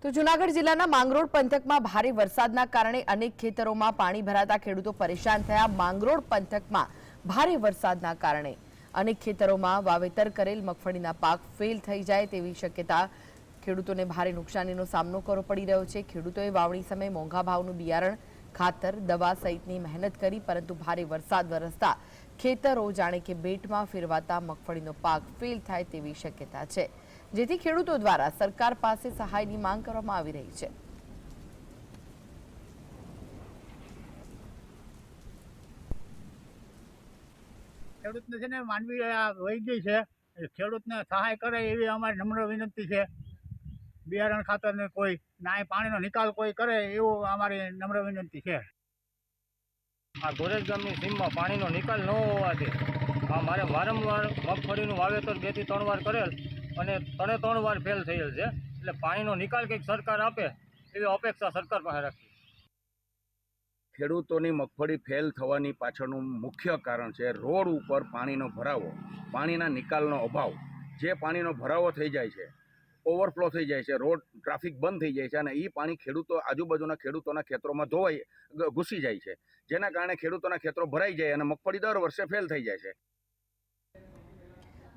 તો જૂનાગઢ જિલ્લાના માંગરોળ પંથકમાં ભારે વરસાદના કારણે અનેક ખેતરોમાં પાણી ભરાતા ખેડૂતો પરેશાન થયા। માંગરોળ પંથકમાં ભારે વરસાદના કારણે અનેક ખેતરોમાં વાવેતર કરેલ મગફળીના પાક ફેલ થઈ જાય તેવી શક્યતા ખેડૂતોને ભારે નુકસાનીનો સામનો કરવો પડી રહ્યો છે। ખેડૂતોએ વાવણી સમયે મોંઘા ભાવનું બિયારણ, ખાતર, દવા સહિતની મહેનત કરી, પરંતુ ભારે વરસાદ વરસતા ખેતરો જાણે કે બેટમાં ફેરવાતા મગફળીનો પાક ફેલ થાય તેવી શક્યતા છે, જેથી ખેડૂતો દ્વારા સરકાર પાસે સહાયની માંગ કરવામાં આવી રહી છે। ખેડૂતને છે ને માનવી વહી ગઈ છે, ખેડૂતને સહાય કરે એવી અમારી નમ્ર વિનંતી છે। બિયારણ ખાતરને કોઈ નાય પાણીનો નિકાલ કોઈ કરે એવું અમારી નમ્ર વિનંતી છે। આ ગોરેજ ગામની સીમમાં પાણીનો નિકાલ ન હોવાથી મારે વારંવાર મગફળીનું વાવેતર 2 થી 3 વાર કરેલ અને 3 વાર ફેલ થયેલ છે। એટલે પાણીનો નિકાલ કંઈક સરકાર આપે એવી અપેક્ષા સરકાર પાસે રાખી। ખેડૂતોની મગફળી ફેલ થવાની પાછળનું મુખ્ય કારણ છે રોડ ઉપર પાણીનો ભરાવો, પાણીના નિકાલનો અભાવ। જે પાણીનો ભરાવો થઈ જાય છે, ઓવરફ્લો થઈ જાય છે, રોડ ટ્રાફિક બંધ થઈ જાય છે અને એ પાણી આજુબાજુના ખેડૂતોના ખેતરોમાં ઘૂસી જાય છે, જેના કારણે ખેડૂતોના ખેતરો ભરાઈ જાય અને મગફળી દર વર્ષે ફેલ થઈ જાય છે।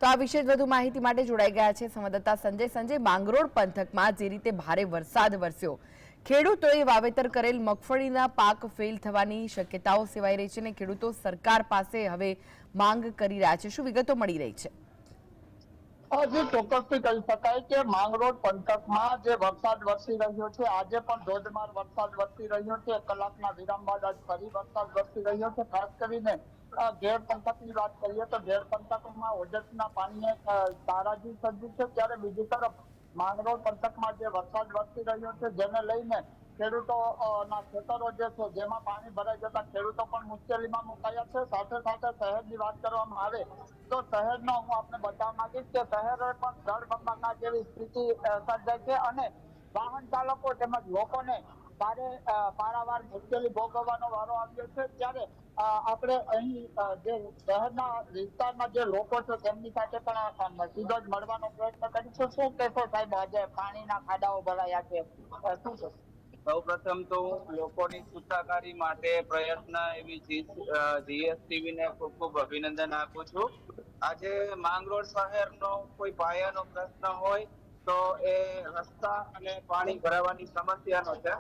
તો આ વિશે વધુ માહિતી માટે જોડાઈ ગયા છે સંવાદદાતા સંજય। માંગરોળ પંથકમાં જે રીતે ભારે વરસાદ વરસ્યો, ખેડૂતોએ વાવેતર કરેલ મગફળીના પાક ફેલ થવાની શક્યતાઓ સેવાઈ રહી છે અને ખેડૂતો સરકાર પાસે હવે માંગ કરી રહ્યા છે। શું વિગતો મળી રહી છે? હજી ચોક્કસથી કહી શકાય કે માંગરોળ પંથકમાં જે વરસાદ વરસી રહ્યો છે, આજે પણ ધોધમાર વરસાદ વરસી રહ્યો છે। 1 કલાકના વિરામ બાદ આજ ફરી વરસાદ વરસી રહ્યો છે। ખાસ કરીને ઘેર પંથકની વાત કરીએ તો ઘેર પંથકમાં ઓજસના પાણીએ તારાજી સર્જી છે, ત્યારે બીજી તરફ માંગરોળ પંથકમાં જે વરસાદ વરસી રહ્યો છે જેને લઈને ખેડૂતોના ખેતરો જે છે જેમાં પાણી ભરાઈ જતા ખેડૂતો પણ મુશ્કેલીમાં મુકાયા છે। સાથે સાથે શહેરની વાત કરવામાં આવે તો શહેરનો હું આપને બતાવવા માંગીશ કે શહેરોએ પણ જળબંબાકાર જેવી સ્થિતિ સર્જાઈ છે અને વાહન ચાલકો તેમજ લોકોને પારાવાર મુશ્કેલી ભોગવવાનો વારો આવ્યો છે। ત્યારે આપણે અહીં જે શહેરના વિસ્તારના જે લોકો છે તેમની સાથે પણ સીધો જ મળવાનો પ્રયત્ન કરીશું। શું કહેશો સાહેબ, આજે પાણીના ખાડાઓ ભરાયા છે, શું છે? સૌપ્રથમ તો લોકોની સુખાકારી માટે પ્રયત્ન એવી જીએસટીવી ને ખૂબ ખૂબ અભિનંદન આપું છું। આજે માંગરોળ શહેરનો કોઈ પાયાનો પ્રશ્ન હોય તો એ રસ્તા અને પાણી ભરાવાની સમસ્યાનો છે।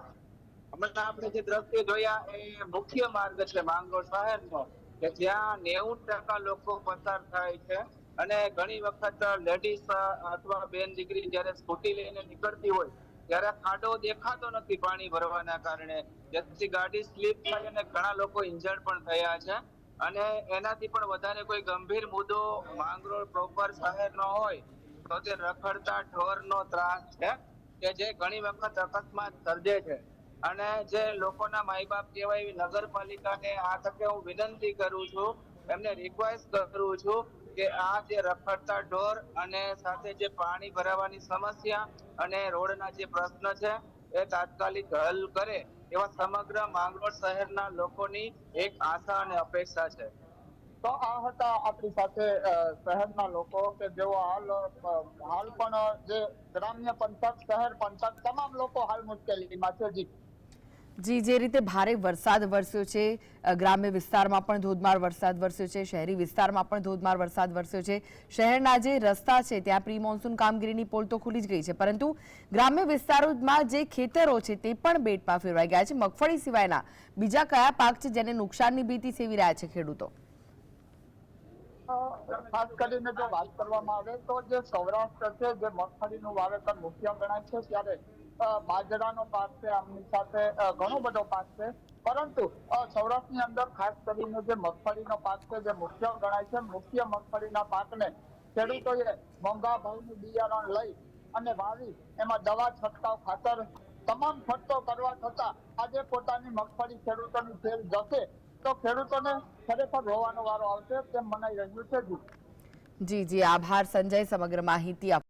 હમણાં આપણે જે દ્રશ્ય જોયા એ મુખ્ય માર્ગ છે માંગરોળ શહેરનો, કે જ્યાં 90% લોકો પસાર થાય છે અને ઘણી વખત લેડીઝ અથવા બેન દીકરી જયારે સ્કૂટી લઈને નીકળતી હોય ત્યારે ખાડો દેખાતો નથી પાણી ભરવાના કારણે, જેથી ગાડી સ્લીપ થઈ અને ઘણા લોકો ઇન્જર્ડ પણ થયા છે। અને એનાથી પણ વધારે કોઈ ગંભીર મુદ્દો માંગરોળ પ્રોપર શહેરનો હોય તો તે રખડતા ઢોરનો ત્રાસ છે, કે જે ઘણી વખત અકસ્માત સર્જે છે। અને જે લોકોના માય બાપ કહેવાય એવી નગરપાલિકાને આ તકે હું વિનંતી કરું છું, એમને રિક્વેસ્ટ કરું છું કે આ જે રખડતા ઢોર અને સાથે જે પાણી ભરાવાની સમસ્યા અને રોડના જે પ્રશ્ન છે એ તાત્કાલિક હલ કરે એવા સમગ્ર માંગરોળ શહેરના લોકોની એક આશા અને અપેક્ષા છે। તો આ હતા આપણી સાથે શહેરના લોકો કે જેઓ હાલ પણ જે ગ્રામ્ય પંથક, શહેર પંથક તમામ લોકો હાલ મુશ્કેલીમાં છે। જે રીતે ભારે વરસાદ વરસ્યો છે, ગ્રામ્ય વિસ્તારમાં પણ ધોધમાર વરસાદ વરસ્યો છે, શહેરી વિસ્તારમાં પણ ધોધમાર વરસાદ વરસ્યો છે। શહેરના જે રસ્તા છે ત્યાં પ્રી મોન્સૂન કામગીરીની પોલ તો ખુલી જ ગઈ છે, પરંતુ ગ્રામ્ય વિસ્તારોમાં જે ખેતરો છે તે પણ બેટમાં ફેરવાઈ ગયા છે। મગફળી સિવાયના બીજા કયા પાક છે જેને નુકસાનની ભીતિ સેવી રહ્યા છે ખેડૂતો? ખાસ કરીને જો વાત કરવામાં આવે તો જે સૌરાષ્ટ્ર છે જે મગફળીનું વાવેતર મુખ્ય ગણાય છે, ત્યારે બાજરાનો પાક છે, આમની સાથે ઘણો બધો પાક છે, પરંતુ સૌરાષ્ટ્રની અંદર ખાસ કરીને જે મગફળીનો પાક છે જે મુખ્ય ગણાય છે, મુખ્ય મગફળીના પાકને ખેડૂતોએ મોંઘા ભાવનું બિયારણ લઈ અને વાવી એમાં દવા, છંટકાવ, ખાતર તમામ ખર્ચો કરવા છતાં આજે પોતાની મગફળી ખેડૂતોની ફેલ જશે તો ખેડૂતોને ખરેખર રોવાનો વારો આવશે તેમ મનાઈ રહ્યું છે। જી, આભાર સંજય સમગ્ર માહિતી